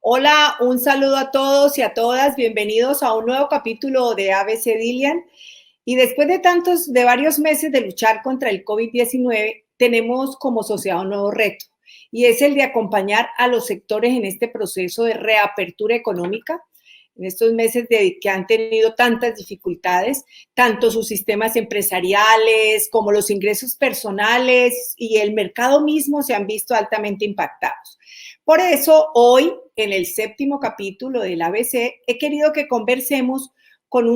Hola, un saludo a todos y a todas. Bienvenidos a un nuevo capítulo de ABC Dilian. Y después de varios meses de luchar contra el COVID-19, tenemos como sociedad un nuevo reto y es el de acompañar a los sectores en este proceso de reapertura económica. En estos meses que han tenido tantas dificultades, tanto sus sistemas empresariales como los ingresos personales y el mercado mismo se han visto altamente impactados. Por eso, hoy, en el séptimo capítulo del ABC, he querido que conversemos con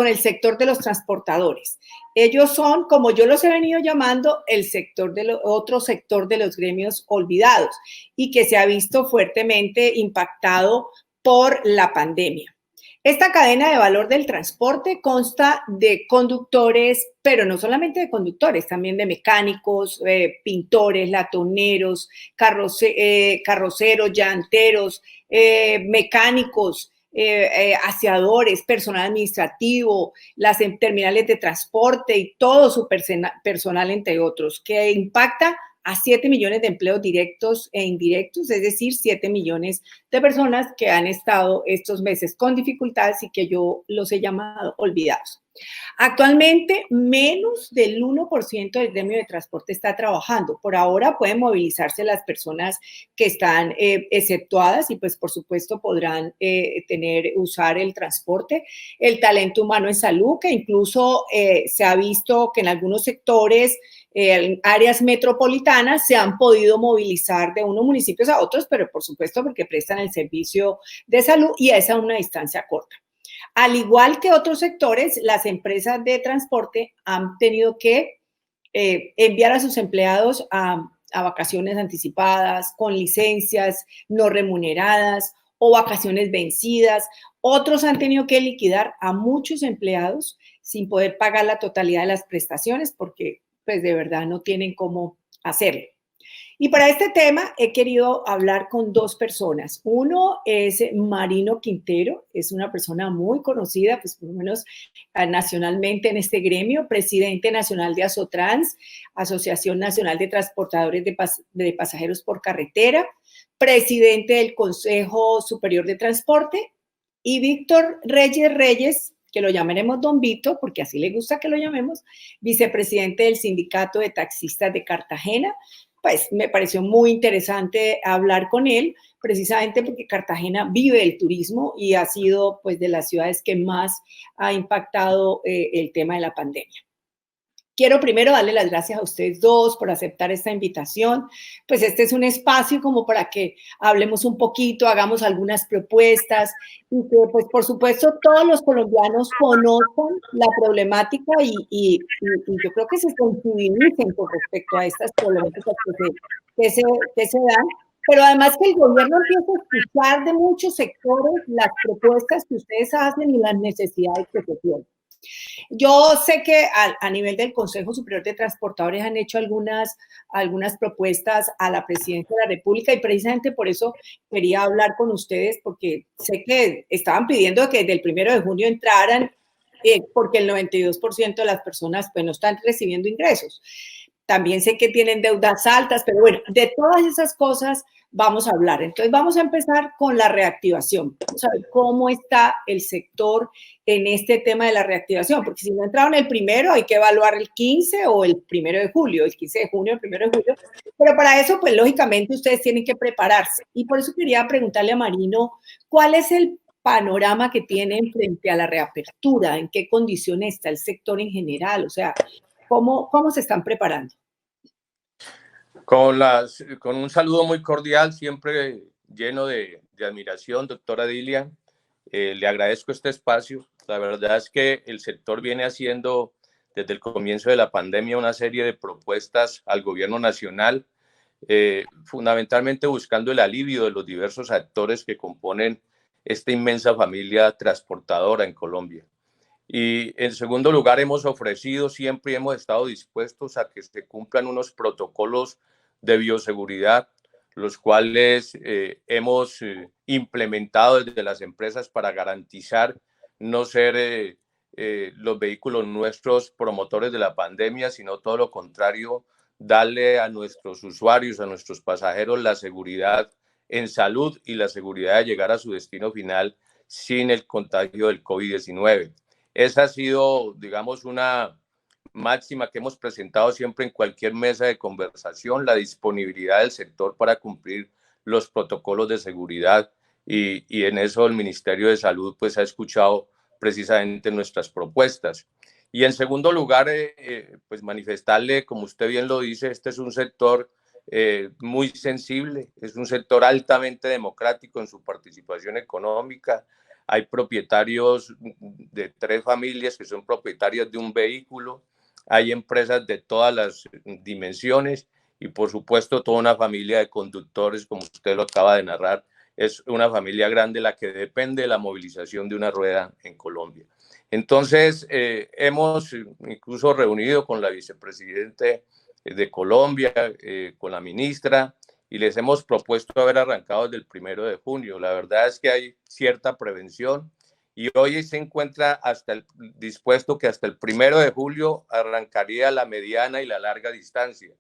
el sector de los transportadores. Ellos son, como yo los he venido llamando, otro sector de los gremios olvidados y que se ha visto fuertemente impactado por la pandemia. Esta cadena de valor del transporte consta de conductores, pero no solamente de conductores, también de mecánicos, pintores, latoneros, carroceros, llanteros, mecánicos, aseadores, personal administrativo, las terminales de transporte y todo su personal, entre otros, que impacta a 7 millones de empleos directos e indirectos, es decir, 7 millones de personas que han estado estos meses con dificultades y que yo los he llamado olvidados. Actualmente, menos del 1% del gremio de transporte está trabajando. Por ahora pueden movilizarse las personas que están exceptuadas y pues por supuesto podrán usar el transporte, el talento humano en salud, que incluso se ha visto que en algunos sectores, en áreas metropolitanas, se han podido movilizar de unos municipios a otros, pero por supuesto porque prestan el servicio de salud y es a una distancia corta. Al igual que otros sectores, las empresas de transporte han tenido que enviar a sus empleados a vacaciones anticipadas, con licencias no remuneradas o vacaciones vencidas. Otros han tenido que liquidar a muchos empleados sin poder pagar la totalidad de las prestaciones porque pues de verdad no tienen cómo hacerlo. Y para este tema he querido hablar con dos personas. Uno es Marino Quintero, es una persona muy conocida, pues por lo menos nacionalmente en este gremio, presidente nacional de Asotrans, Asociación Nacional de Transportadores de Pasajeros por Carretera, presidente del Consejo Superior de Transporte, y Víctor Reyes, que lo llamaremos Don Vito, porque así le gusta que lo llamemos, vicepresidente del Sindicato de Taxistas de Cartagena. Pues me pareció muy interesante hablar con él, precisamente porque Cartagena vive el turismo y ha sido pues de las ciudades que más ha impactado el tema de la pandemia. Quiero primero darle las gracias a ustedes dos por aceptar esta invitación. Pues este es un espacio como para que hablemos un poquito, hagamos algunas propuestas y que, pues por supuesto, todos los colombianos conozcan la problemática y yo creo que se sensibilicen con respecto a estas problemáticas que se dan, pero además que el gobierno empiece a escuchar de muchos sectores las propuestas que ustedes hacen y las necesidades que se tienen. Yo sé que a nivel del Consejo Superior de Transportadores han hecho algunas propuestas a la Presidencia de la República y precisamente por eso quería hablar con ustedes porque sé que estaban pidiendo que desde el 1 de junio entraran porque el 92% de las personas pues no están recibiendo ingresos. También sé que tienen deudas altas, pero bueno, de todas esas cosas vamos a hablar. Entonces vamos a empezar con la reactivación. Vamos a ver cómo está el sector en este tema de la reactivación, porque si no entraron el primero, hay que evaluar el 15 o el 1 de julio, el 15 de junio, el 1 de julio. Pero para eso, pues lógicamente ustedes tienen que prepararse. Y por eso quería preguntarle a Marino, ¿cuál es el panorama que tienen frente a la reapertura? ¿En qué condiciones está el sector en general? O sea, ¿cómo se están preparando? Con un saludo muy cordial, siempre lleno de admiración, doctora Dilian. Le agradezco este espacio. La verdad es que el sector viene haciendo desde el comienzo de la pandemia una serie de propuestas al gobierno nacional, fundamentalmente buscando el alivio de los diversos actores que componen esta inmensa familia transportadora en Colombia. Y en segundo lugar, hemos ofrecido siempre y hemos estado dispuestos a que se cumplan unos protocolos de bioseguridad, los cuales hemos implementado desde las empresas para garantizar no ser los vehículos nuestros promotores de la pandemia, sino todo lo contrario, darle a nuestros usuarios, a nuestros pasajeros la seguridad en salud y la seguridad de llegar a su destino final sin el contagio del COVID-19. Esa ha sido, digamos, una máxima que hemos presentado siempre en cualquier mesa de conversación, la disponibilidad del sector para cumplir los protocolos de seguridad y en eso el Ministerio de Salud pues ha escuchado precisamente nuestras propuestas. Y en segundo lugar, pues manifestarle, como usted bien lo dice, este es un sector muy sensible, es un sector altamente democrático en su participación económica. Hay propietarios de 3 familias que son propietarios de un vehículo, hay empresas de todas las dimensiones y por supuesto toda una familia de conductores, como usted lo acaba de narrar, es una familia grande la que depende de la movilización de una rueda en Colombia. Entonces, hemos incluso reunido con la vicepresidente de Colombia, con la ministra, y les hemos propuesto haber arrancado desde el 1 de junio. La verdad es que hay cierta prevención y hoy se encuentra dispuesto que hasta el 1 de julio arrancaría la mediana y la larga distancia.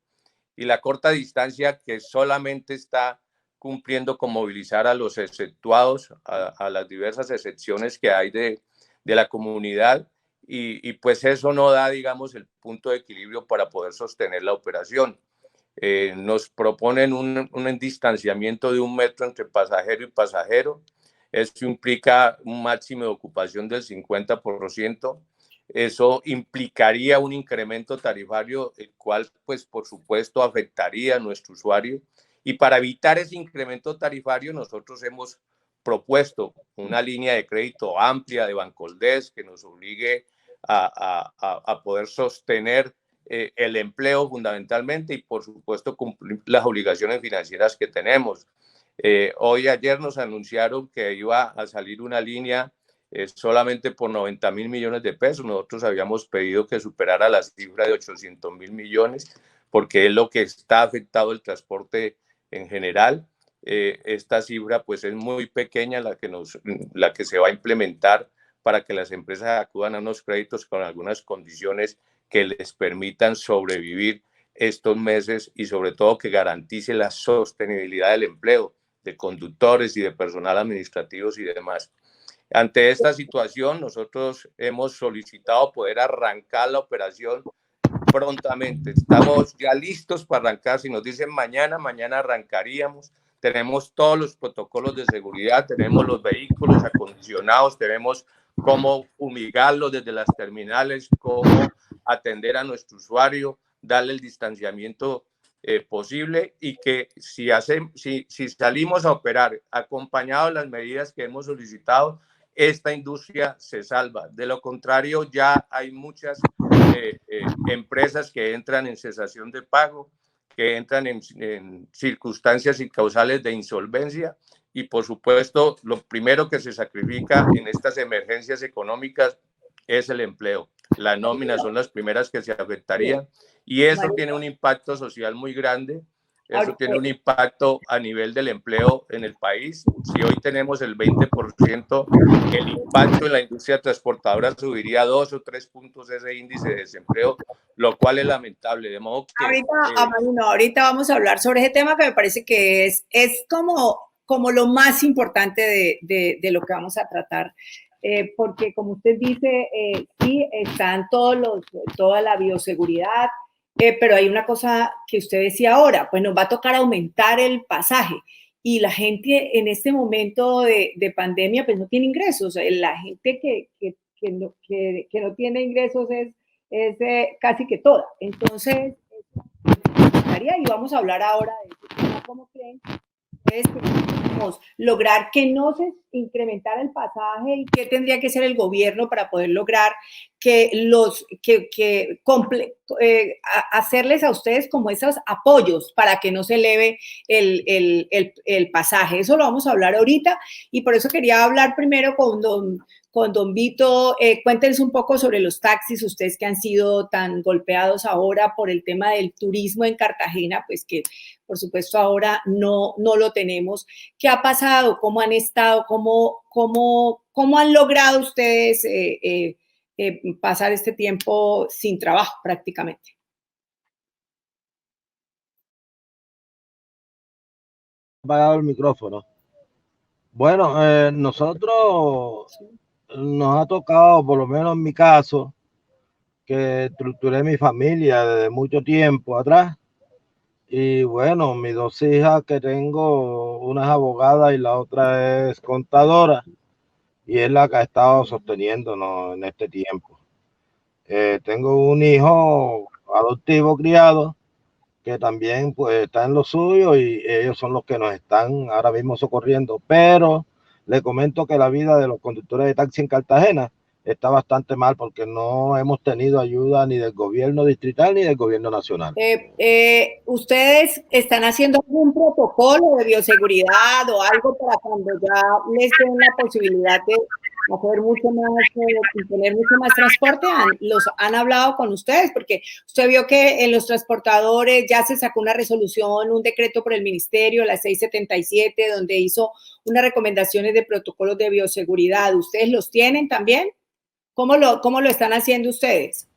Y la corta distancia que solamente está cumpliendo con movilizar a los exceptuados, a las diversas excepciones que hay de la comunidad, y pues eso no da, digamos, el punto de equilibrio para poder sostener la operación. Nos proponen un distanciamiento de 1 metro entre pasajero y pasajero. Eso implica un máximo de ocupación del 50%. Eso implicaría un incremento tarifario, el cual, pues, por supuesto, afectaría a nuestro usuario. Y para evitar ese incremento tarifario, nosotros hemos propuesto una línea de crédito amplia de Bancoldes que nos obligue a poder sostener el empleo fundamentalmente y por supuesto cumplir las obligaciones financieras que tenemos. Ayer nos anunciaron que iba a salir una línea solamente por 90.000 millones de pesos. Nosotros habíamos pedido que superara la cifra de 800.000 millones porque es lo que está afectado el transporte en general. Esta cifra pues es muy pequeña la que se va a implementar para que las empresas acudan a unos créditos con algunas condiciones que les permitan sobrevivir estos meses y sobre todo que garantice la sostenibilidad del empleo de conductores y de personal administrativos y demás. Ante esta situación, nosotros hemos solicitado poder arrancar la operación prontamente. Estamos ya listos para arrancar. Si nos dicen mañana, mañana arrancaríamos. Tenemos todos los protocolos de seguridad, tenemos los vehículos acondicionados, tenemos cómo fumigarlos desde las terminales, cómo atender a nuestro usuario, darle el distanciamiento posible y que si salimos a operar acompañado de las medidas que hemos solicitado, esta industria se salva. De lo contrario, ya hay muchas empresas que entran en cesación de pago, que entran en circunstancias incausales de insolvencia y por supuesto lo primero que se sacrifica en estas emergencias económicas es el empleo. Las nóminas son las primeras que se afectarían y eso tiene un impacto social muy grande. Eso tiene un impacto a nivel del empleo en el país. Si hoy tenemos el 20%, el impacto en la industria transportadora subiría 2 o 3 puntos ese índice de desempleo, lo cual es lamentable. De modo que, ahorita vamos a hablar sobre ese tema que me parece que es como lo más importante de lo que vamos a tratar. Porque como usted dice, sí, están toda la bioseguridad, pero hay una cosa que usted decía ahora, pues nos va a tocar aumentar el pasaje y la gente en este momento de pandemia pues no tiene ingresos. La gente que no tiene ingresos es casi que toda. Entonces, y vamos a hablar ahora de este tema, ¿cómo creen ustedes que podemos lograr que no se incrementara el pasaje y qué tendría que hacer el gobierno para poder lograr que hacerles a ustedes como esos apoyos para que no se eleve el pasaje? Eso lo vamos a hablar ahorita y por eso quería hablar primero con don Vito. Cuéntenos un poco sobre los taxis, ustedes que han sido tan golpeados ahora por el tema del turismo en Cartagena, pues que por supuesto ahora no lo tenemos. ¿Qué ha pasado? ¿Cómo han estado? ¿Cómo han logrado ustedes pasar este tiempo sin trabajo prácticamente? apagado el micrófono. Bueno, nosotros nos ha tocado, por lo menos en mi caso, que estructuré mi familia desde mucho tiempo atrás. Y bueno, mis dos hijas que tengo, una es abogada y la otra es contadora, y es la que ha estado sosteniéndonos en este tiempo. Tengo un hijo adoptivo criado que también pues está en lo suyo y ellos son los que nos están ahora mismo socorriendo. Pero le comento que la vida de los conductores de taxi en Cartagena está bastante mal porque no hemos tenido ayuda ni del gobierno distrital ni del gobierno nacional. ¿Ustedes están haciendo algún protocolo de bioseguridad o algo para cuando ya les den la posibilidad de hacer mucho más, tener mucho más transporte? ¿Los han hablado con ustedes? Porque usted vio que en los transportadores ya se sacó una resolución, un decreto por el ministerio, la 677, donde hizo unas recomendaciones de protocolos de bioseguridad. ¿Ustedes los tienen también? ¿Cómo lo están haciendo ustedes?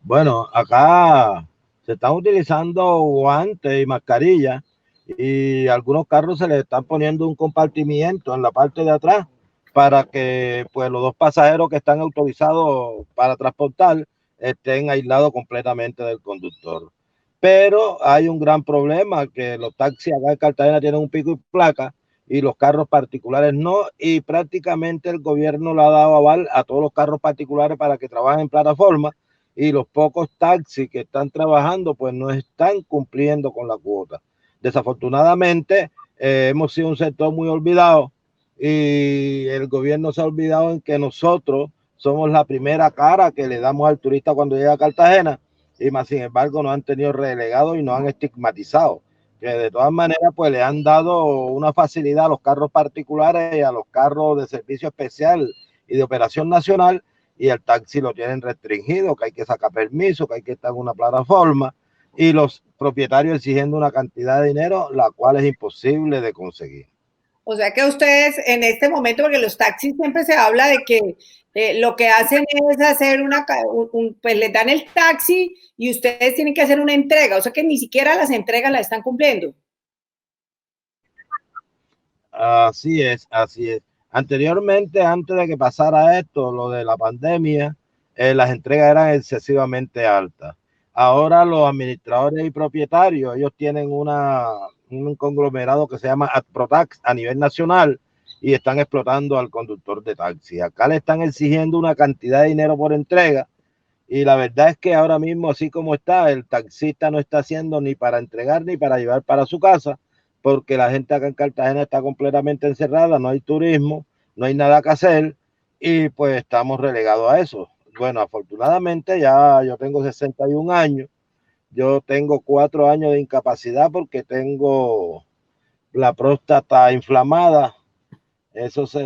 Bueno, acá se están utilizando guantes y mascarillas y a algunos carros se les están poniendo un compartimiento en la parte de atrás para que pues los dos pasajeros que están autorizados para transportar estén aislados completamente del conductor. Pero hay un gran problema, que los taxis acá en Cartagena tienen un pico y placa y los carros particulares no, y prácticamente el gobierno le ha dado aval a todos los carros particulares para que trabajen en plataforma, y los pocos taxis que están trabajando pues no están cumpliendo con la cuota. Desafortunadamente hemos sido un sector muy olvidado y el gobierno se ha olvidado en que nosotros somos la primera cara que le damos al turista cuando llega a Cartagena, y más sin embargo nos han tenido relegados y nos han estigmatizado, que de todas maneras pues le han dado una facilidad a los carros particulares y a los carros de servicio especial y de operación nacional, y el taxi lo tienen restringido, que hay que sacar permiso, que hay que estar en una plataforma, y los propietarios exigiendo una cantidad de dinero, la cual es imposible de conseguir. O sea que ustedes en este momento, porque los taxis siempre se habla de que lo que hacen es hacer pues les dan el taxi y ustedes tienen que hacer una entrega, o sea que ni siquiera las entregas las están cumpliendo. Así es, así es. Anteriormente, antes de que pasara esto, lo de la pandemia, las entregas eran excesivamente altas. Ahora los administradores y propietarios, ellos tienen un conglomerado que se llama AdProTax a nivel nacional y están explotando al conductor de taxi. Acá le están exigiendo una cantidad de dinero por entrega, y la verdad es que ahora mismo, así como está, el taxista no está haciendo ni para entregar ni para llevar para su casa, porque la gente acá en Cartagena está completamente encerrada, no hay turismo, no hay nada que hacer, y pues estamos relegados a eso. Bueno, afortunadamente ya yo tengo 61 años, yo tengo 4 años de incapacidad porque tengo la próstata inflamada. Eso se...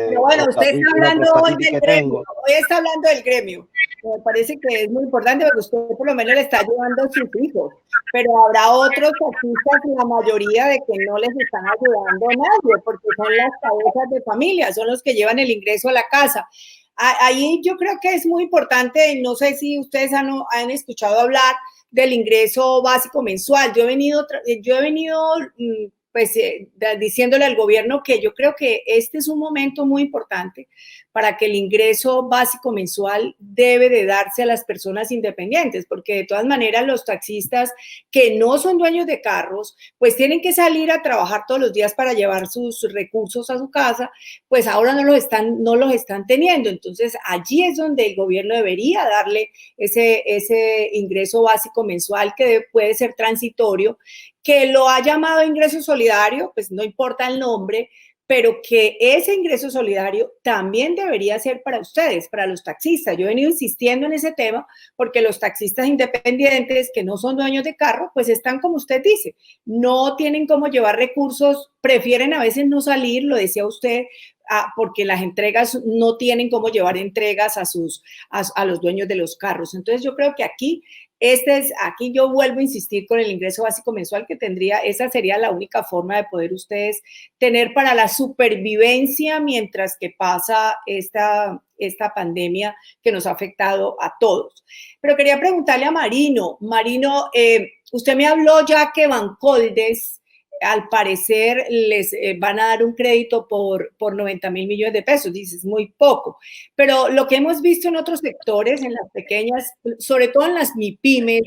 Pero bueno, usted está una hablando hoy prostatitis del que gremio, tengo. hoy está hablando del gremio. Me parece que es muy importante porque usted por lo menos le está ayudando a sus hijos, pero habrá otros taxistas, la mayoría de que no les están ayudando a nadie, porque son las cabezas de familia, son los que llevan el ingreso a la casa. Ahí yo creo que es muy importante, no sé si ustedes han escuchado hablar del ingreso básico mensual. Yo he venido pues diciéndole al gobierno que yo creo que este es un momento muy importante para que el ingreso básico mensual debe de darse a las personas independientes, porque de todas maneras los taxistas que no son dueños de carros, pues tienen que salir a trabajar todos los días para llevar sus recursos a su casa, pues ahora no los están teniendo. Entonces allí es donde el gobierno debería darle ese ingreso básico mensual que puede ser transitorio, que lo ha llamado ingreso solidario, pues no importa el nombre, pero que ese ingreso solidario también debería ser para ustedes, para los taxistas. Yo he venido insistiendo en ese tema porque los taxistas independientes que no son dueños de carro, pues están como usted dice, no tienen cómo llevar recursos, prefieren a veces no salir, lo decía usted, porque las entregas no tienen cómo llevar entregas a los dueños de los carros. Entonces yo creo que aquí Aquí yo vuelvo a insistir con el ingreso básico mensual que tendría, esa sería la única forma de poder ustedes tener para la supervivencia mientras que pasa esta pandemia que nos ha afectado a todos. Pero quería preguntarle a Marino. Marino, usted me habló ya que Bancoldes, al parecer, les van a dar un crédito por 90.000 millones de pesos. Dices, muy poco. Pero lo que hemos visto en otros sectores, en las pequeñas, sobre todo en las MIPYMES,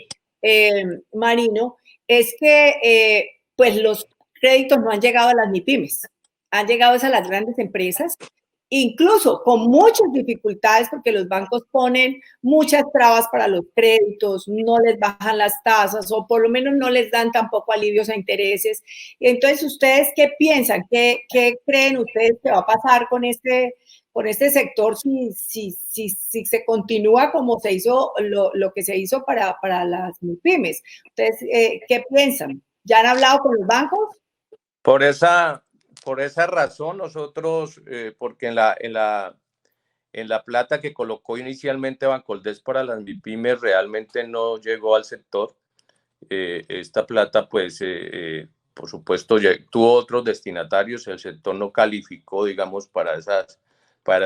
Marino, es que pues los créditos no han llegado a las MIPYMES, han llegado a las grandes empresas, incluso con muchas dificultades porque los bancos ponen muchas trabas para los créditos, no les bajan las tasas o por lo menos no les dan tampoco alivios a intereses. Entonces, ¿ustedes qué piensan? ¿Qué creen ustedes que va a pasar con este sector si se continúa como se hizo lo que se hizo para las MIPYMES? Ustedes, ¿qué piensan? ¿Ya han hablado con los bancos? Por esa razón nosotros, porque en la plata que colocó inicialmente Bancoldes para las MIPYMES realmente no llegó al sector. Esta plata, pues, por supuesto, tuvo otros destinatarios, el sector no calificó, digamos, para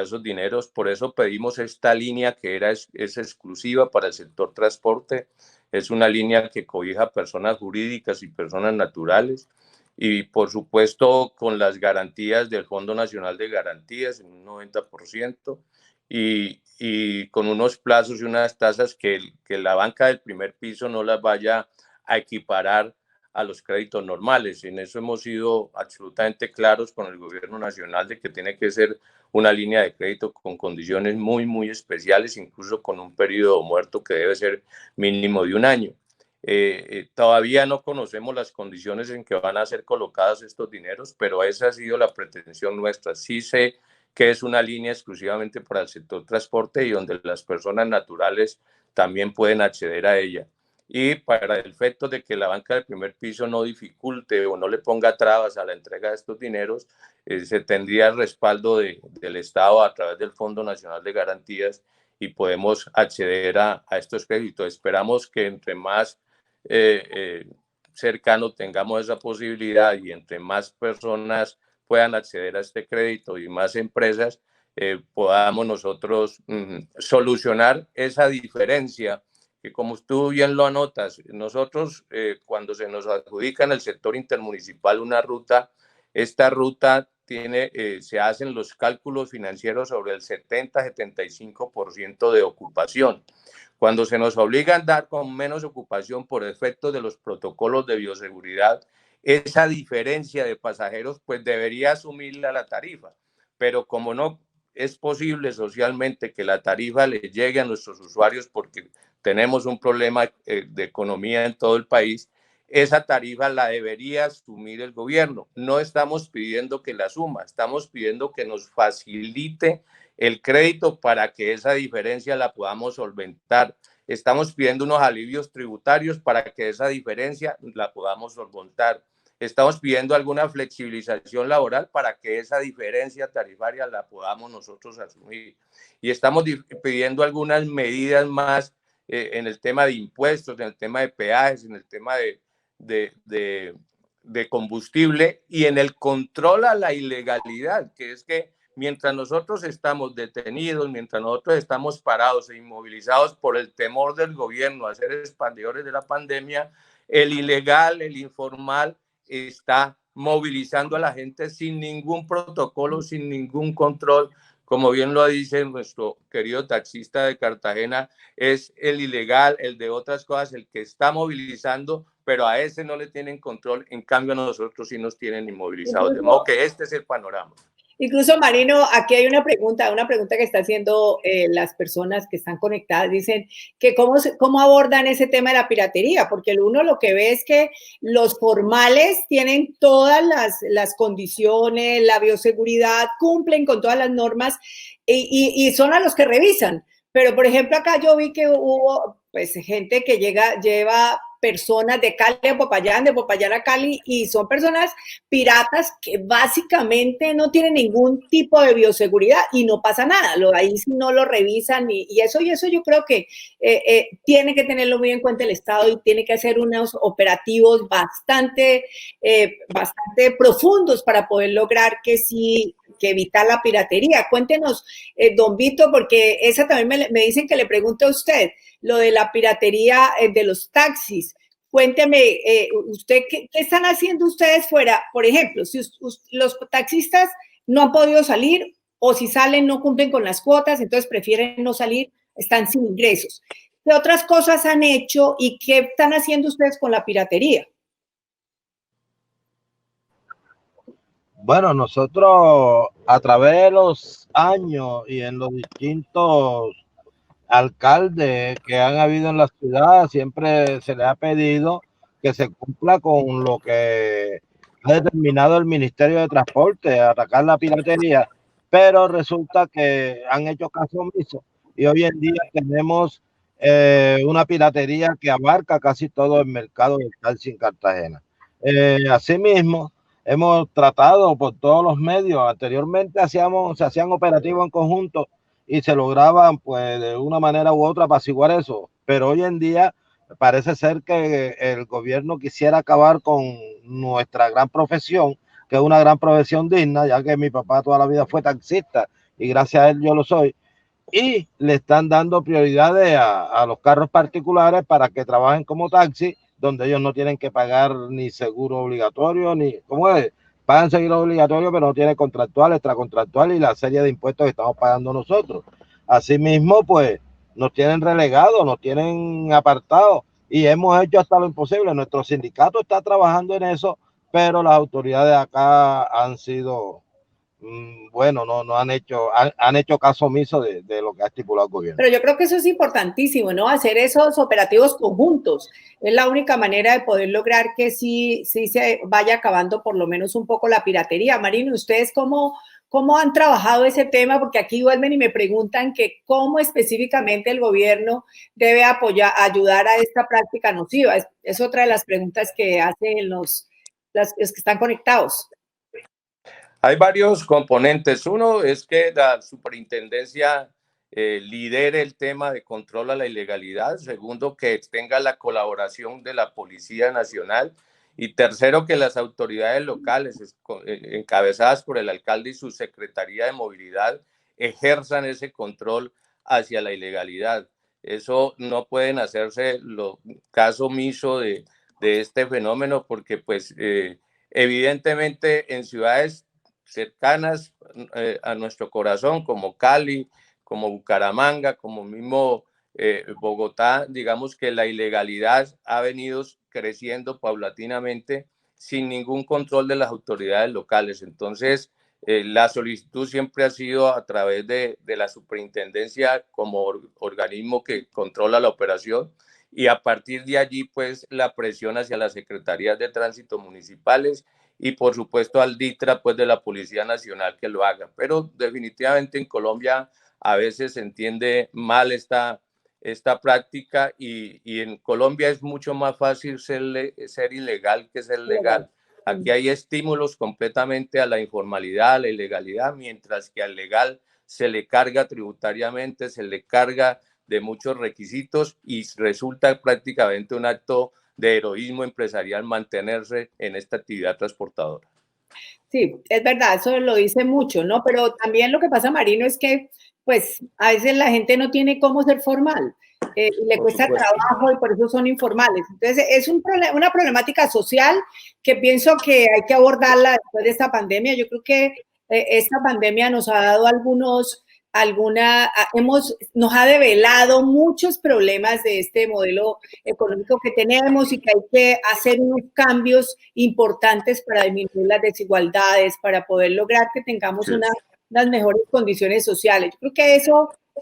esos dineros. Por eso pedimos esta línea que es exclusiva para el sector transporte. Es una línea que cobija personas jurídicas y personas naturales. Y por supuesto con las garantías del Fondo Nacional de Garantías en un 90% y con unos plazos y unas tasas que la banca del primer piso no las vaya a equiparar a los créditos normales. En eso hemos sido absolutamente claros con el gobierno nacional de que tiene que ser una línea de crédito con condiciones muy, muy especiales, incluso con un periodo muerto que debe ser mínimo de un año. Todavía no conocemos las condiciones en que van a ser colocados estos dineros, pero esa ha sido la pretensión nuestra. Sí sé que es una línea exclusivamente para el sector transporte y donde las personas naturales también pueden acceder a ella. Y para el efecto de que la banca del primer piso no dificulte o no le ponga trabas a la entrega de estos dineros, se tendría el respaldo del Estado a través del Fondo Nacional de Garantías y podemos acceder a estos créditos. Esperamos que entre más cercano tengamos esa posibilidad y entre más personas puedan acceder a este crédito y más empresas, podamos nosotros solucionar esa diferencia que, como tú bien lo anotas, nosotros cuando se nos adjudica en el sector intermunicipal una ruta, esta ruta se hacen los cálculos financieros sobre el 70-75% de ocupación. Cuando se nos obliga a andar con menos ocupación por efecto de los protocolos de bioseguridad, esa diferencia de pasajeros pues debería asumirla la tarifa, pero como no es posible socialmente que la tarifa le llegue a nuestros usuarios porque tenemos un problema de economía en todo el país, esa tarifa la debería asumir el gobierno. No estamos pidiendo que la asuma, estamos pidiendo que nos facilite el crédito para que esa diferencia la podamos solventar. Estamos pidiendo unos alivios tributarios para que esa diferencia la podamos solventar. Estamos pidiendo alguna flexibilización laboral para que esa diferencia tarifaria la podamos nosotros asumir. Y estamos pidiendo algunas medidas más en el tema de impuestos, en el tema de peajes, en el tema de combustible y en el control a la ilegalidad, que es que mientras nosotros estamos detenidos, mientras nosotros estamos parados e inmovilizados por el temor del gobierno a ser expandidores de la pandemia, el ilegal, el informal, está movilizando a la gente sin ningún protocolo, sin ningún control. Como bien lo dice nuestro querido taxista de Cartagena, es el ilegal, el de otras cosas, el que está movilizando, pero a ese no le tienen control, en cambio a nosotros sí nos tienen inmovilizados. De modo que este es el panorama. Incluso, Marino, aquí hay una pregunta que está haciendo las personas que están conectadas. Dicen que cómo abordan ese tema de la piratería, porque uno lo que ve es que los formales tienen todas las condiciones, la bioseguridad, cumplen con todas las normas y son a los que revisan. Pero, por ejemplo, acá yo vi que hubo pues gente que lleva personas de Cali a Popayán, de Popayán a Cali, y son personas piratas que básicamente no tienen ningún tipo de bioseguridad y no pasa nada, ahí sí no lo revisan y eso yo creo que tiene que tenerlo muy en cuenta el Estado y tiene que hacer unos operativos bastante profundos para poder lograr que sí, que evitar la piratería. Cuéntenos, don Vito, porque esa también me dicen que le pregunte a usted, lo de la piratería de los taxis. Cuénteme, usted, ¿qué están haciendo ustedes fuera? Por ejemplo, si los taxistas no han podido salir o si salen no cumplen con las cuotas, entonces prefieren no salir, están sin ingresos. ¿Qué otras cosas han hecho y qué están haciendo ustedes con la piratería? Bueno, nosotros a través de los años y en los distintos alcaldes que han habido en la ciudad, siempre se les ha pedido que se cumpla con lo que ha determinado el Ministerio de Transporte, atacar la piratería, pero resulta que han hecho caso omiso y hoy en día tenemos una piratería que abarca casi todo el mercado del taxi en Cartagena. Asimismo, hemos tratado por todos los medios, anteriormente se hacían operativos en conjunto y se lograban pues de una manera u otra apaciguar eso, pero hoy en día parece ser que el gobierno quisiera acabar con nuestra gran profesión, que es una gran profesión digna, ya que mi papá toda la vida fue taxista y gracias a él yo lo soy, y le están dando prioridades a los carros particulares para que trabajen como taxi, donde ellos no tienen que pagar ni seguro obligatorio, ni, ¿cómo es? Pagan seguro obligatorio, pero no tienen contractual, extracontractual y la serie de impuestos que estamos pagando nosotros. Asimismo, pues nos tienen relegados, nos tienen apartados y hemos hecho hasta lo imposible. Nuestro sindicato está trabajando en eso, pero las autoridades acá han sido, bueno, no han hecho caso omiso de lo que ha estipulado el gobierno. Pero yo creo que eso es importantísimo, ¿no? Hacer esos operativos conjuntos. Es la única manera de poder lograr que sí se vaya acabando por lo menos un poco la piratería. Marino, ¿ustedes cómo han trabajado ese tema? Porque aquí vuelven y me preguntan que cómo específicamente el gobierno debe ayudar a esta práctica nociva. Es otra de las preguntas que hacen los que están conectados. Hay varios componentes. Uno es que la superintendencia lidere el tema de control a la ilegalidad. Segundo, que tenga la colaboración de la Policía Nacional. Y tercero, que las autoridades locales, encabezadas por el alcalde y su Secretaría de Movilidad, ejerzan ese control hacia la ilegalidad. Eso no pueden hacerse caso omiso de este fenómeno porque, pues, evidentemente en ciudades cercanas a nuestro corazón, como Cali, como Bucaramanga, como mismo Bogotá, digamos que la ilegalidad ha venido creciendo paulatinamente sin ningún control de las autoridades locales. Entonces, la solicitud siempre ha sido a través de la superintendencia como organismo que controla la operación y a partir de allí, pues, la presión hacia las secretarías de tránsito municipales y por supuesto al DITRA pues de la Policía Nacional que lo haga. Pero definitivamente en Colombia a veces se entiende mal esta práctica y en Colombia es mucho más fácil ser ilegal que ser legal. Aquí hay estímulos completamente a la informalidad, a la ilegalidad, mientras que al legal se le carga tributariamente, se le carga de muchos requisitos y resulta prácticamente un acto de heroísmo empresarial mantenerse en esta actividad transportadora. Sí, es verdad, eso lo dice mucho, ¿no? Pero también lo que pasa, Marino, es que, pues, a veces la gente no tiene cómo ser formal, y le cuesta trabajo y por eso son informales. Entonces, es una problemática social que pienso que hay que abordarla después de esta pandemia. Yo creo que esta pandemia nos ha dado nos ha develado muchos problemas de este modelo económico que tenemos y que hay que hacer unos cambios importantes para disminuir las desigualdades, para poder lograr que tengamos unas mejores condiciones sociales. Yo creo que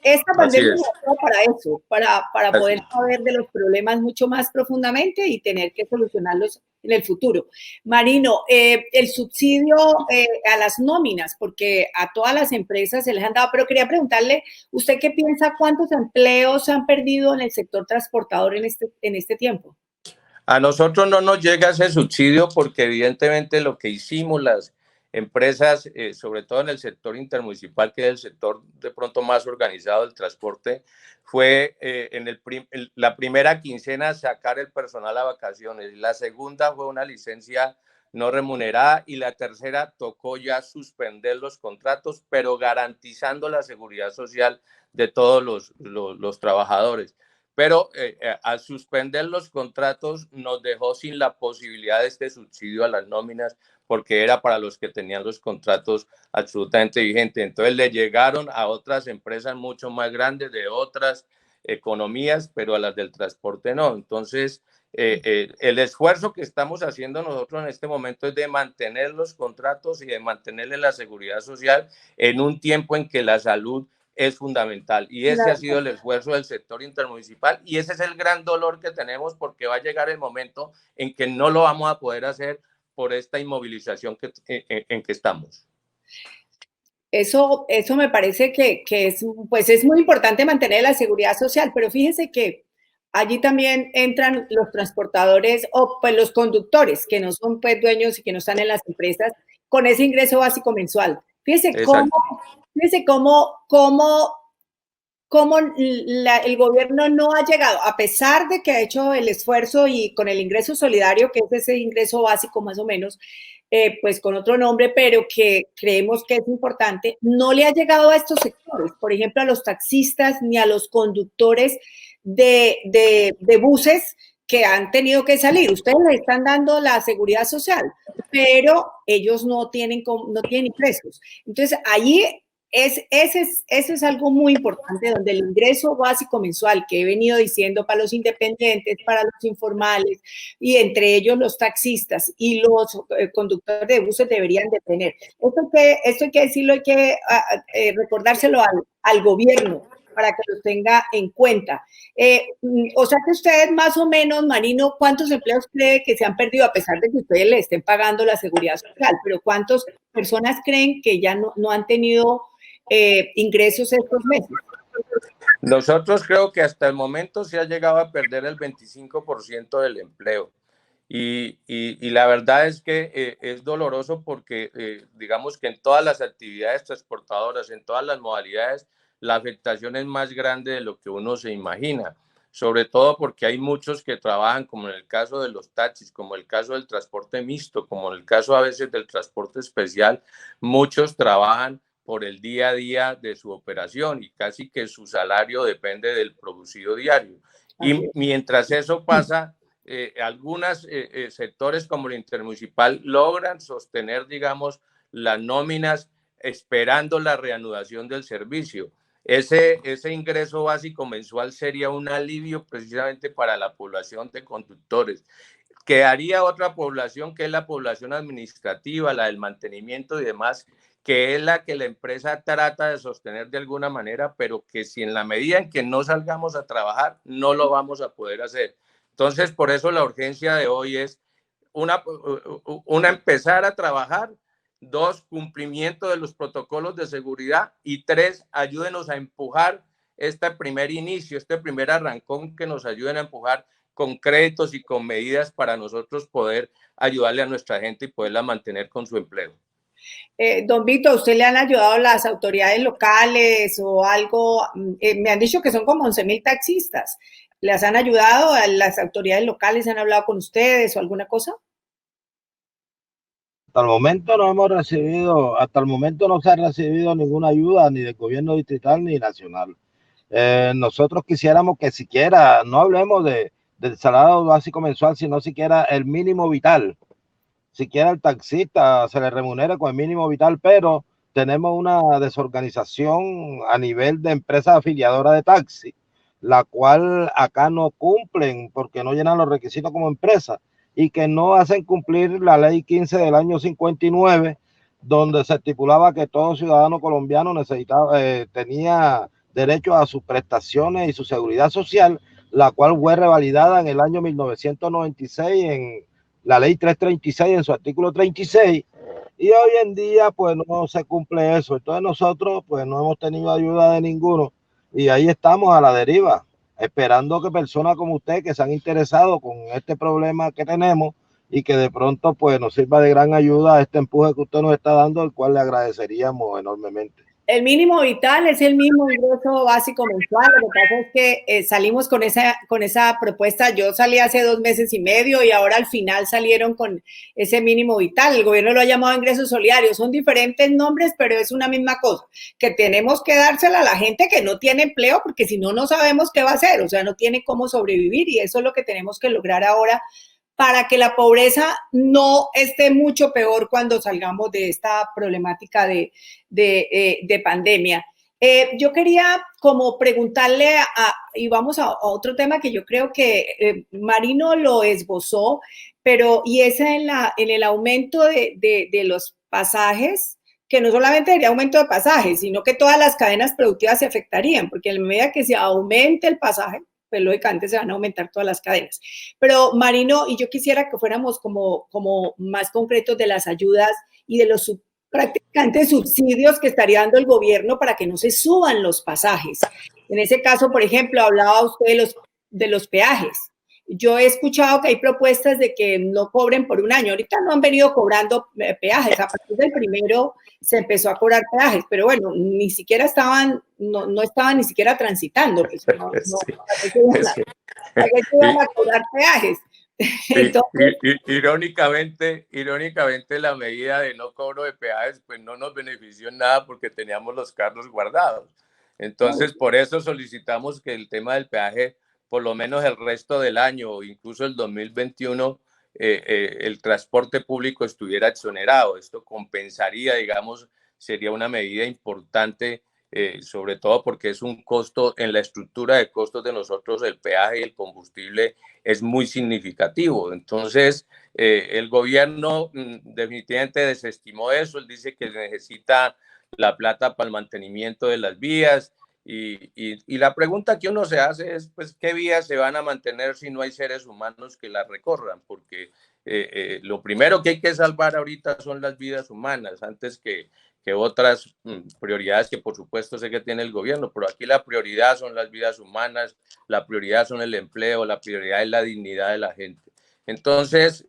esta pandemia nos ayuda para eso, para poder saber de los problemas mucho más profundamente y tener que solucionarlos en el futuro. Marino, el subsidio a las nóminas, porque a todas las empresas se les han dado, pero quería preguntarle, ¿usted qué piensa? ¿Cuántos empleos se han perdido en el sector transportador en este tiempo? A nosotros no nos llega ese subsidio porque evidentemente lo que hicimos las empresas, sobre todo en el sector intermunicipal, que es el sector de pronto más organizado del transporte, fue la primera quincena sacar el personal a vacaciones, la segunda fue una licencia no remunerada y la tercera tocó ya suspender los contratos, pero garantizando la seguridad social de todos los trabajadores. Pero al suspender los contratos nos dejó sin la posibilidad de este subsidio a las nóminas porque era para los que tenían los contratos absolutamente vigentes. Entonces le llegaron a otras empresas mucho más grandes de otras economías, pero a las del transporte no. Entonces, el esfuerzo que estamos haciendo nosotros en este momento es de mantener los contratos y de mantenerle la seguridad social en un tiempo en que la salud es fundamental. Y ese ha sido el esfuerzo del sector intermunicipal y ese es el gran dolor que tenemos porque va a llegar el momento en que no lo vamos a poder hacer por esta inmovilización en que estamos. Eso me parece que es, pues es muy importante mantener la seguridad social, pero fíjese que allí también entran los transportadores o pues los conductores que no son pues dueños y que no están en las empresas con ese ingreso básico mensual. Fíjese cómo el gobierno no ha llegado, a pesar de que ha hecho el esfuerzo y con el ingreso solidario, que es ese ingreso básico más o menos, pues con otro nombre, pero que creemos que es importante, no le ha llegado a estos sectores, por ejemplo, a los taxistas ni a los conductores de buses que han tenido que salir. Ustedes le están dando la seguridad social, pero ellos no tienen ingresos. Entonces, ahí ese es algo muy importante, donde el ingreso básico mensual que he venido diciendo para los independientes, para los informales, y entre ellos los taxistas y los conductores de buses deberían de tener. Esto hay que decirlo, hay que recordárselo al gobierno para que lo tenga en cuenta. O sea que ustedes más o menos, Marino, ¿cuántos empleos cree que se han perdido a pesar de que ustedes le estén pagando la seguridad social? Pero ¿cuántas personas creen que ya no han tenido ingresos estos meses? Nosotros creo que hasta el momento se ha llegado a perder el 25% del empleo. Y la verdad es que es doloroso porque digamos que en todas las actividades transportadoras, en todas las modalidades, la afectación es más grande de lo que uno se imagina, sobre todo porque hay muchos que trabajan, como en el caso de los taxis, como el caso del transporte mixto, como en el caso a veces del transporte especial, muchos trabajan por el día a día de su operación y casi que su salario depende del producido diario. Y mientras eso pasa, algunos sectores como el intermunicipal logran sostener, digamos, las nóminas esperando la reanudación del servicio. Ese ingreso básico mensual sería un alivio precisamente para la población de conductores. Quedaría otra población que es la población administrativa, la del mantenimiento y demás, que es la que la empresa trata de sostener de alguna manera, pero que si en la medida en que no salgamos a trabajar, no lo vamos a poder hacer. Entonces, por eso la urgencia de hoy es una empezar a trabajar, 2, cumplimiento de los protocolos de seguridad y 3, ayúdenos a empujar este primer inicio, este primer arrancón que nos ayuden a empujar con créditos y con medidas para nosotros poder ayudarle a nuestra gente y poderla mantener con su empleo. Don Vito, ¿a usted le han ayudado las autoridades locales o algo? Me han dicho que son como 11,000 taxistas. ¿Les han ayudado? ¿Las autoridades locales han hablado con ustedes o alguna cosa? Hasta el momento no se ha recibido ninguna ayuda ni del gobierno distrital ni nacional. Nosotros quisiéramos que siquiera, no hablemos del salario básico mensual, sino siquiera el mínimo vital. Siquiera el taxista se le remunera con el mínimo vital, pero tenemos una desorganización a nivel de empresas afiliadoras de taxi, la cual acá no cumplen porque no llenan los requisitos como empresa y que no hacen cumplir la ley 15 del año 59, donde se estipulaba que todo ciudadano colombiano tenía derecho a sus prestaciones y su seguridad social, la cual fue revalidada en el año 1996 en la ley 336 en su artículo 36, y hoy en día pues no se cumple eso. Entonces nosotros pues no hemos tenido ayuda de ninguno y ahí estamos a la deriva. esperando que personas como usted que se han interesado con este problema que tenemos y que de pronto pues nos sirva de gran ayuda a este empuje que usted nos está dando, el cual le agradeceríamos enormemente. El mínimo vital es el mismo ingreso básico mensual. Lo que pasa es que salimos con esa propuesta. Yo salí hace 2 meses y medio y ahora al final salieron con ese mínimo vital. El gobierno lo ha llamado ingresos solidarios. Son diferentes nombres, pero es una misma cosa, que tenemos que dársela a la gente que no tiene empleo, porque si no, no sabemos qué va a hacer. O sea, no tiene cómo sobrevivir, y eso es lo que tenemos que lograr ahora para que la pobreza no esté mucho peor cuando salgamos de esta problemática de pandemia. Yo quería como preguntarle, y vamos a otro tema que yo creo que Marino lo esbozó, y es en el aumento de los pasajes, que no solamente sería aumento de pasajes, sino que todas las cadenas productivas se afectarían, porque en la medida que se aumente el pasaje, pues lógicamente se van a aumentar todas las cadenas. Pero Marino, y yo quisiera que fuéramos como más concretos de las ayudas y de los prácticamente subsidios que estaría dando el gobierno para que no se suban los pasajes. En ese caso, por ejemplo, hablaba usted de los peajes. Yo he escuchado que hay propuestas de que no cobren por un año. Ahorita no han venido cobrando peajes. A partir del 1 se empezó a cobrar peajes, pero bueno, ni siquiera no estaban ni siquiera transitando. Pues, ¿para qué iban a cobrar peajes? Entonces, irónicamente, la medida de no cobro de peajes pues no nos benefició en nada porque teníamos los carros guardados. Entonces, por eso solicitamos que el tema del peaje, por lo menos el resto del año, incluso el 2021, el transporte público estuviera exonerado. Esto compensaría, digamos, sería una medida importante, sobre todo porque es un costo en la estructura de costos de nosotros, el peaje y el combustible es muy significativo. Entonces, el gobierno definitivamente desestimó eso. Él dice que necesita la plata para el mantenimiento de las vías. Y la pregunta que uno se hace es, pues, ¿qué vías se van a mantener si no hay seres humanos que las recorran? Porque lo primero que hay que salvar ahorita son las vidas humanas, antes que otras prioridades que por supuesto sé que tiene el gobierno, pero aquí la prioridad son las vidas humanas, la prioridad son el empleo, la prioridad es la dignidad de la gente. Entonces,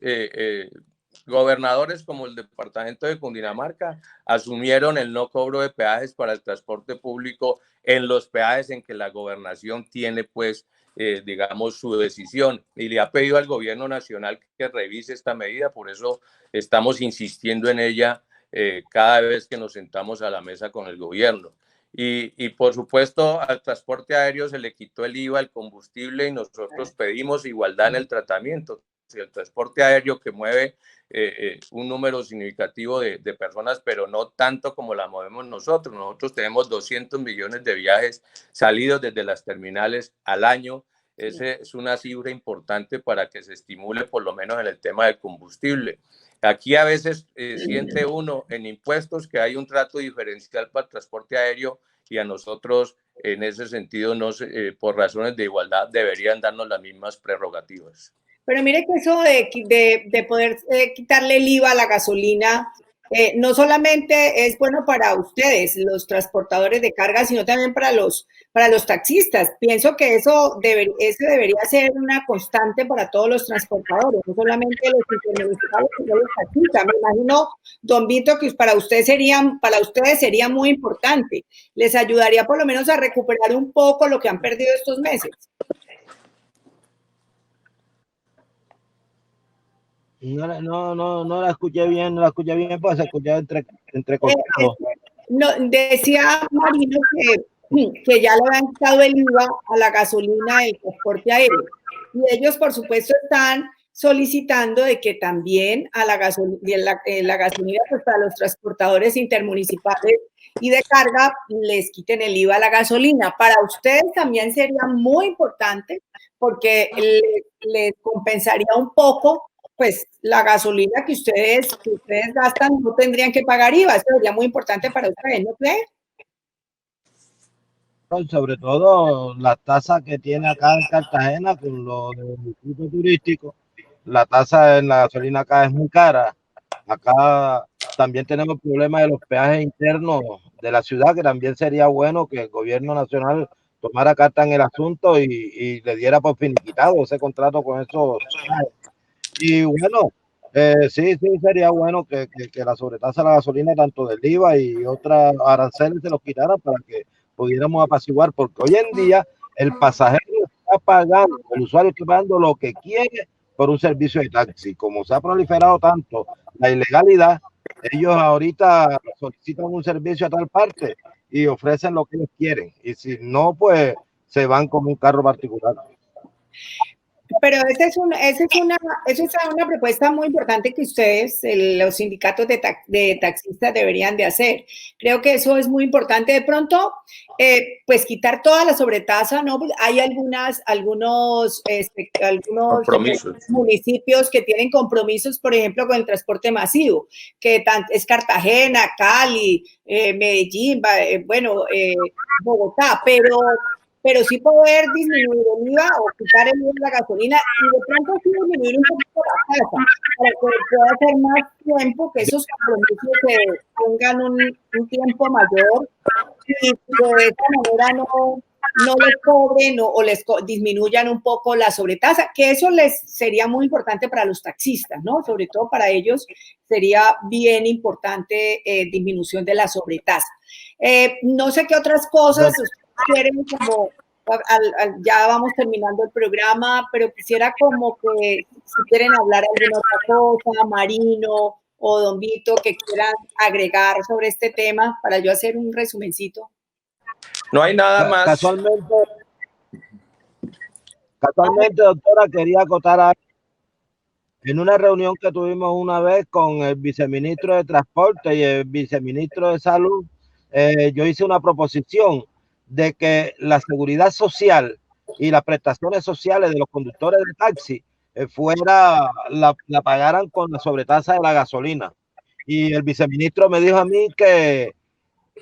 gobernadores como el departamento de Cundinamarca asumieron el no cobro de peajes para el transporte público en los peajes en que la gobernación tiene, pues, digamos, su decisión, y le ha pedido al gobierno nacional que revise esta medida. Por eso estamos insistiendo en ella cada vez que nos sentamos a la mesa con el gobierno. Y por supuesto, al transporte aéreo se le quitó el IVA al combustible y nosotros pedimos igualdad en el tratamiento. Si el transporte aéreo, que mueve un número significativo de personas, pero no tanto como la movemos nosotros. Nosotros tenemos 200 millones de viajes salidos desde las terminales al año. Esa es una cifra importante para que se estimule por lo menos en el tema del combustible. Aquí a veces siente uno en impuestos que hay un trato diferencial para el transporte aéreo, y a nosotros en ese sentido, por razones de igualdad, deberían darnos las mismas prerrogativas. Pero mire que eso de poder quitarle el IVA a la gasolina, no solamente es bueno para ustedes, los transportadores de carga, sino también para los taxistas. Pienso que eso debería ser una constante para todos los transportadores, no solamente los intermunicipales, sino los taxistas. Me imagino, don Vito, que para ustedes sería muy importante. Les ayudaría por lo menos a recuperar un poco lo que han perdido estos meses. No la escuché bien, pues se escuchaba entrecortado. No, decía Marino que ya le han quitado el IVA a la gasolina del transporte aéreo. Y ellos, por supuesto, están solicitando de que también a la gasolina pues, para los transportadores intermunicipales y de carga les quiten el IVA a la gasolina. Para ustedes también sería muy importante porque les compensaría un poco, pues la gasolina que ustedes gastan, no tendrían que pagar IVA. Eso sería muy importante para ustedes, ¿no creen? Sobre todo la tasa que tiene acá en Cartagena con lo del distrito turístico. La tasa en la gasolina acá es muy cara. Acá también tenemos problemas de los peajes internos de la ciudad, que también sería bueno que el gobierno nacional tomara carta en el asunto y le diera por finiquitado ese contrato con esos. Y bueno, sí, sería bueno que la sobretasa de la gasolina, tanto del IVA y otras aranceles, se los quitaran para que pudiéramos apaciguar, porque hoy en día el pasajero está pagando, el usuario está pagando lo que quiere por un servicio de taxi. Como se ha proliferado tanto la ilegalidad, ellos ahorita solicitan un servicio a tal parte y ofrecen lo que ellos quieren. Y si no, pues se van con un carro particular. Pero esa es una propuesta muy importante que ustedes, los sindicatos de taxistas, deberían de hacer. Creo que eso es muy importante. De pronto, pues quitar toda la sobretasa, ¿no? Hay algunos municipios que tienen compromisos, por ejemplo, con el transporte masivo, que es Cartagena, Cali, Medellín, Bogotá, pero sí poder disminuir el IVA o quitar el IVA de la gasolina y de pronto sí disminuir un poquito la tasa para que pueda hacer más tiempo, que esos compromisos se tengan un tiempo mayor y de esta manera no les cobren o les disminuyan un poco la sobretasa, que eso les sería muy importante para los taxistas, ¿no? Sobre todo para ellos sería bien importante disminución de la sobretasa. No sé qué otras cosas quieren como, ya vamos terminando el programa, pero quisiera como que si quieren hablar alguna otra cosa, Marino o Don Vito, que quieran agregar sobre este tema para yo hacer un resumencito. No hay nada más. Casualmente, doctora, quería acotar en una reunión que tuvimos una vez con el viceministro de Transporte y el viceministro de Salud, yo hice una proposición de que la seguridad social y las prestaciones sociales de los conductores de taxi la pagaran con la sobretasa de la gasolina. Y el viceministro me dijo a mí que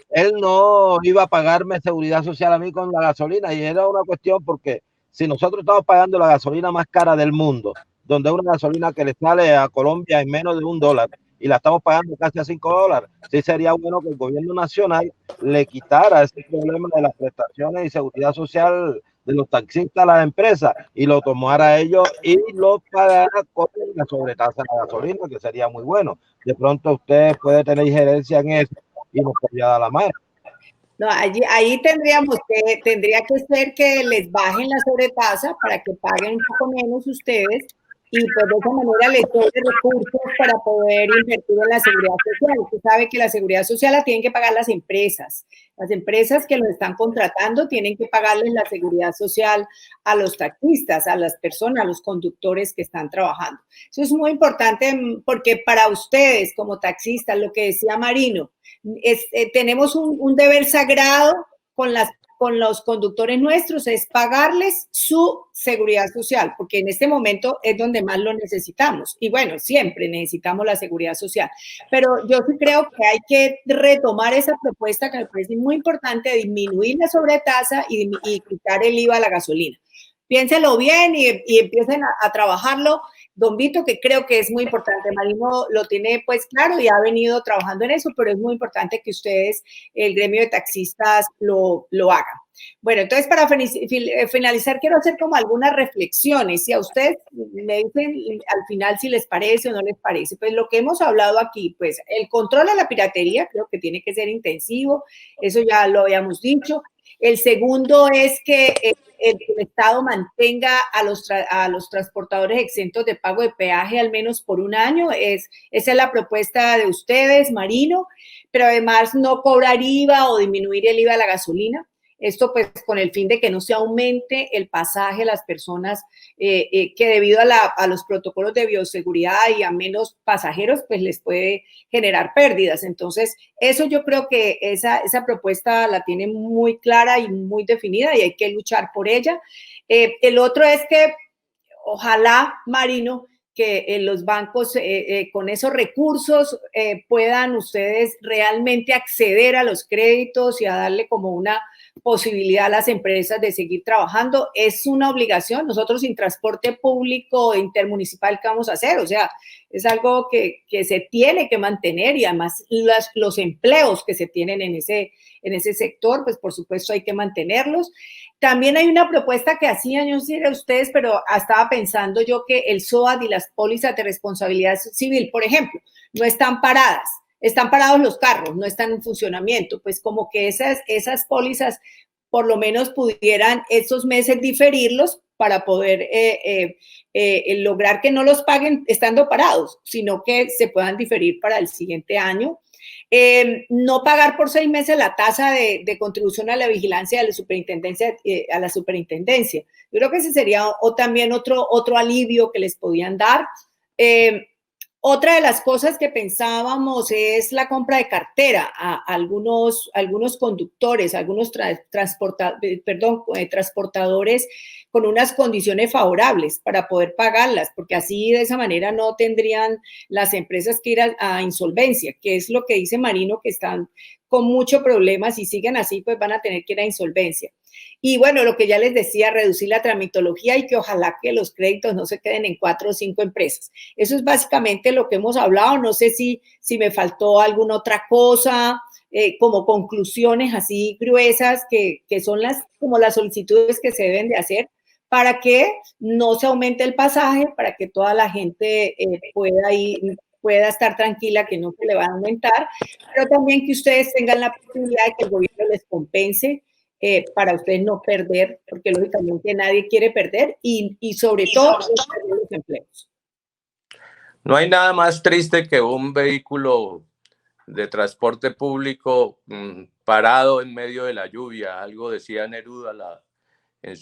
él no iba a pagarme seguridad social a mí con la gasolina, y era una cuestión porque si nosotros estamos pagando la gasolina más cara del mundo, donde es una gasolina que le sale a Colombia en menos de $1 y la estamos pagando casi a $5, sí sería bueno que el gobierno nacional le quitara ese problema de las prestaciones y seguridad social de los taxistas a las empresas y lo tomara ellos y lo pagara con la sobretasa de la gasolina, que sería muy bueno. De pronto usted puede tener injerencia en eso y nos podría dar la mano. No, ahí tendría que ser que les bajen la sobretasa para que paguen un poco menos ustedes y pues de esa manera les doy recursos para poder invertir en la seguridad social. Usted sabe que la seguridad social la tienen que pagar las empresas. Las empresas que los están contratando tienen que pagarles la seguridad social a los taxistas, a las personas, a los conductores que están trabajando. Eso es muy importante porque para ustedes como taxistas, lo que decía Marino, tenemos un deber sagrado con los conductores nuestros, es pagarles su seguridad social, porque en este momento es donde más lo necesitamos. Y bueno, siempre necesitamos la seguridad social. Pero yo sí creo que hay que retomar esa propuesta que me parece muy importante, disminuir la sobretasa y quitar el IVA a la gasolina. Piénselo bien y empiecen a trabajarlo. Don Vito, que creo que es muy importante, Marino lo tiene pues claro y ha venido trabajando en eso, pero es muy importante que ustedes, el gremio de taxistas, lo hagan. Bueno, entonces para finalizar quiero hacer como algunas reflexiones. Si a ustedes me dicen al final si les parece o no les parece, pues lo que hemos hablado aquí, pues el control de la piratería creo que tiene que ser intensivo, eso ya lo habíamos dicho. El segundo es que el Estado mantenga a los transportadores exentos de pago de peaje al menos por un año. Esa es la propuesta de ustedes, Marino, pero además no cobrar IVA o disminuir el IVA a la gasolina. Esto pues con el fin de que no se aumente el pasaje a las personas que debido a los protocolos de bioseguridad y a menos pasajeros pues les puede generar pérdidas. Entonces eso yo creo que esa propuesta la tiene muy clara y muy definida y hay que luchar por ella. El otro es que ojalá, Marino, que los bancos con esos recursos puedan ustedes realmente acceder a los créditos y a darle como una posibilidad a las empresas de seguir trabajando. Es una obligación. Nosotros sin transporte público intermunicipal, ¿qué vamos a hacer? O sea, es algo que se tiene que mantener y además los empleos que se tienen en ese sector, pues por supuesto hay que mantenerlos. También hay una propuesta que hacían, yo no sé si ustedes, pero estaba pensando yo que el SOAT y las pólizas de responsabilidad civil, por ejemplo, no están paradas. Están parados los carros, no están en funcionamiento, pues como que esas pólizas por lo menos pudieran estos meses diferirlos para poder lograr que no los paguen estando parados, sino que se puedan diferir para el siguiente año. No pagar por 6 meses la tasa de contribución a la vigilancia de la superintendencia, Yo creo que ese sería también otro alivio que les podían dar. Otra de las cosas que pensábamos es la compra de cartera a algunos conductores, algunos transportadores con unas condiciones favorables para poder pagarlas, porque así de esa manera no tendrían las empresas que ir a insolvencia, que es lo que dice Marino, que están con muchos problemas y siguen así, pues van a tener que ir a insolvencia. Y bueno, lo que ya les decía, reducir la tramitología y que ojalá que los créditos no se queden en 4 o 5 empresas. Eso es básicamente lo que hemos hablado. No sé si me faltó alguna otra cosa, como conclusiones así gruesas, que son como las solicitudes que se deben de hacer para que no se aumente el pasaje, para que toda la gente pueda estar tranquila que no se le va a aumentar, pero también que ustedes tengan la posibilidad de que el gobierno les compense para ustedes no perder, porque lógicamente nadie quiere perder y sobre todo los empleos. No hay nada más triste que un vehículo de transporte público parado en medio de la lluvia. Algo decía Neruda en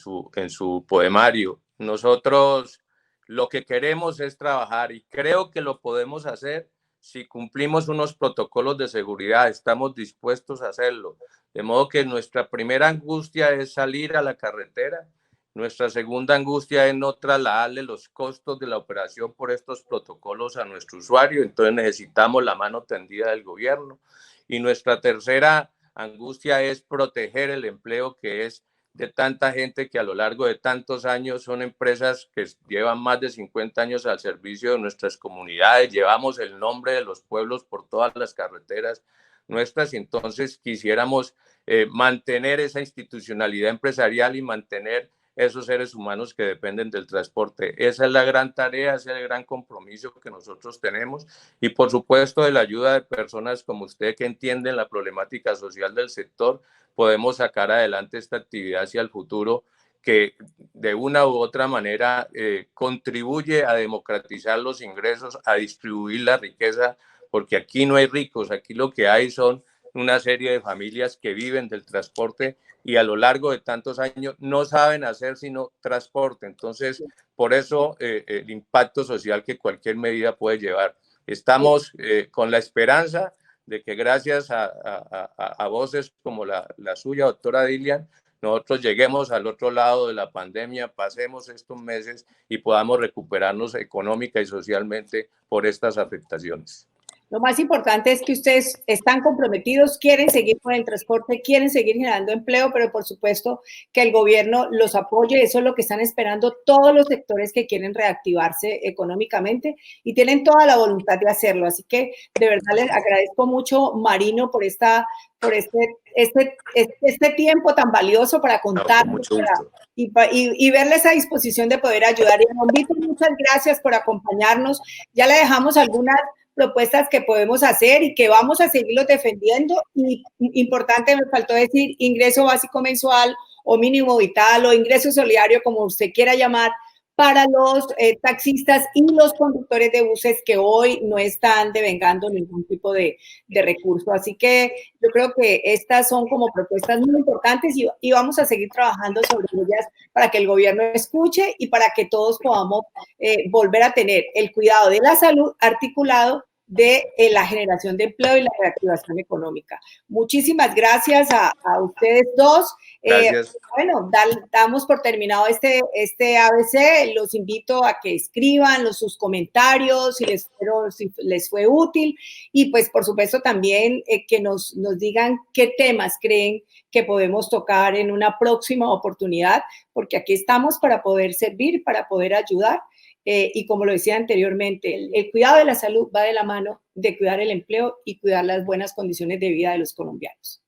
su poemario. Nosotros lo que queremos es trabajar y creo que lo podemos hacer si cumplimos unos protocolos de seguridad. Estamos dispuestos a hacerlo. De modo que nuestra primera angustia es salir a la carretera. Nuestra segunda angustia es no trasladarle los costos de la operación por estos protocolos a nuestro usuario. Entonces necesitamos la mano tendida del gobierno. Y nuestra tercera angustia es proteger el empleo que es de tanta gente que a lo largo de tantos años son empresas que llevan más de 50 años al servicio de nuestras comunidades. Llevamos el nombre de los pueblos por todas las carreteras nuestras y entonces quisiéramos mantener esa institucionalidad empresarial y mantener esos seres humanos que dependen del transporte. Esa es la gran tarea, ese es el gran compromiso que nosotros tenemos y por supuesto de la ayuda de personas como usted que entienden la problemática social del sector, podemos sacar adelante esta actividad hacia el futuro que de una u otra manera contribuye a democratizar los ingresos, a distribuir la riqueza, porque aquí no hay ricos, aquí lo que hay son una serie de familias que viven del transporte y a lo largo de tantos años no saben hacer sino transporte. Entonces, por eso el impacto social que cualquier medida puede llevar. Estamos con la esperanza de que gracias a voces como la suya, doctora Dilian, nosotros lleguemos al otro lado de la pandemia, pasemos estos meses y podamos recuperarnos económica y socialmente por estas afectaciones. Lo más importante es que ustedes están comprometidos, quieren seguir con el transporte, quieren seguir generando empleo, pero por supuesto que el gobierno los apoye. Eso es lo que están esperando todos los sectores que quieren reactivarse económicamente y tienen toda la voluntad de hacerlo. Así que de verdad les agradezco mucho, Marino, por este tiempo tan valioso para contarnos y verle esa disposición de poder ayudar. Y Bombito, muchas gracias por acompañarnos. Ya le dejamos algunas propuestas que podemos hacer y que vamos a seguirlos defendiendo. Y importante, me faltó decir, ingreso básico mensual o mínimo vital o ingreso solidario, como usted quiera llamar, para los taxistas y los conductores de buses que hoy no están devengando ningún tipo de recurso. Así que yo creo que estas son como propuestas muy importantes y vamos a seguir trabajando sobre ellas para que el gobierno escuche y para que todos podamos volver a tener el cuidado de la salud articulado de la generación de empleo y la reactivación económica. Muchísimas gracias a ustedes dos. Gracias. Bueno, damos por terminado este ABC. Los invito a que escriban sus comentarios, si les fue útil, y pues por supuesto también que nos digan qué temas creen que podemos tocar en una próxima oportunidad, porque aquí estamos para poder servir, para poder ayudar. Y como lo decía anteriormente, el cuidado de la salud va de la mano de cuidar el empleo y cuidar las buenas condiciones de vida de los colombianos.